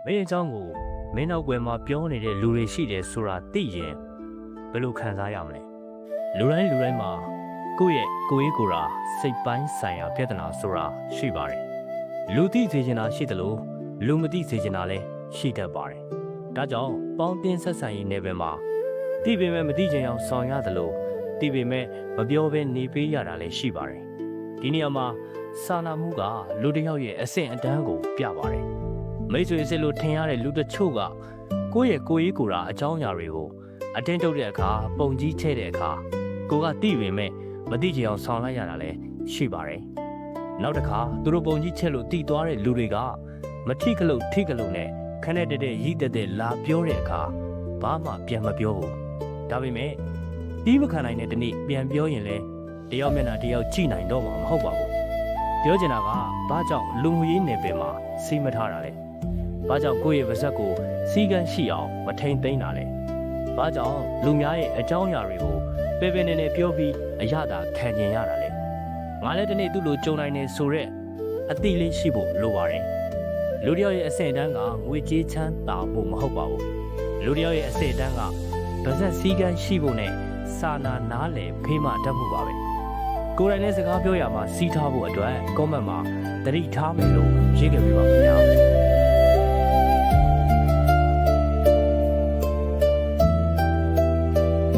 မင်းအကြောင်းကိုမင်းနောက်ွယ်မှာပြောနေတဲ့လူတွေရှိတယ်ဆိုတာသိရင်ဘယ်လိုခံစားရမလဲလူတိုင်းမှာကိုယ့်ရဲ့ကိုယ်ရေးကိုယ်ရာစိတ်ပိုင်းဆိုင်ရာပြဿနာဆိုတာရှိပါတယ်လူသိစေချင်တာရှိတယ်လို့လူမသိစေချင်တာလည်းရှိတတ်ပါတယ်ဒါကြောင့်ပေါင်းတင်ဆက်ဆံရေးနယ်ပယ်မှာသိပေမဲ့မသိချင်အောင်ဆောင်ရတယ်လို့သိပေမဲ့မပြောဘဲနေပေးရတာလည်းရှိပါတယ်ဒီနေရာမှာစာနာမှုကလူတစ်ယောက်ရဲ့အဆင့်အတန်းကိုပြပါတယ်မိတ်ဆွေစစ်လို့ထင်ရတဲ့လူတချို့ကကိုယ့်ရဲ့ကိုယ်ရေးကိုယ်ရာအကြောင်းအရာတွေကိုအတင်းထုတ်တဲ့အခါပုံကြီးချဲ့တဲ့အခါကိုကသိပေမဲ့မသိချင်အောင်ဆောင်လိုက်ရတာလည်းရှိပါတယ်နောက်တစ်ခါသူတို့ပုံကြီးချဲ့လို့တီးသွားတဲ့လူတွေကမထိကလို့ထိကလို့နဲ့ခနဲ့တဲ့ရည်တဲ့လာပြောတဲ့အခါဘာမှပြန်မပြောဘူးဒါပေမဲ့တီးမခံနိုင်တဲ့တနေ့ပြန်ပြောရင်လည်းတယောက်မျက်နှာတယောက်ကြည့်နိုင်တော့မှာမဟုတ်ပါဘူးပြောချင်တာကဘာကြောင့်လူမှုရေးနယ်ပယ်မှာစီးမထားတာလဲဘာကြောင့်ကိုယ့်ရဲ့ပါဇက်ကိုစီးကန်းရှိအောင်မထိန်သိမ်းတာလဲဘာကြောင့်လူများရဲ့အကြောင်းအရာတွေကိုပေပေနေနေပြောပြီးအရသာခံကျင်ရတာလဲငါလည်းဒီနေ့သူ့လိုကြုံနိုင်နေဆိုရက်အတိလေးရှိဖို့လိုပါတယ်လူတယောက်ရဲ့အဆင့်အတန်းကငွေကြေးချမ်းသာဖို့မဟုတ်ပါဘူးလူတယောက်ရဲ့အဆင့်အတန်းကပါဇက်စီးကန်းရှိဖို့နဲ့စာနာနားလည်ဖေးမတတ်မှုပါပဲကိုယ်တိုင်နဲ့စကားပြောရမှာစီးထားဖို့အတွက် comment မှာသတိထားမယ်လို့ရေးခဲ့ပေးပါခင်ဗျာ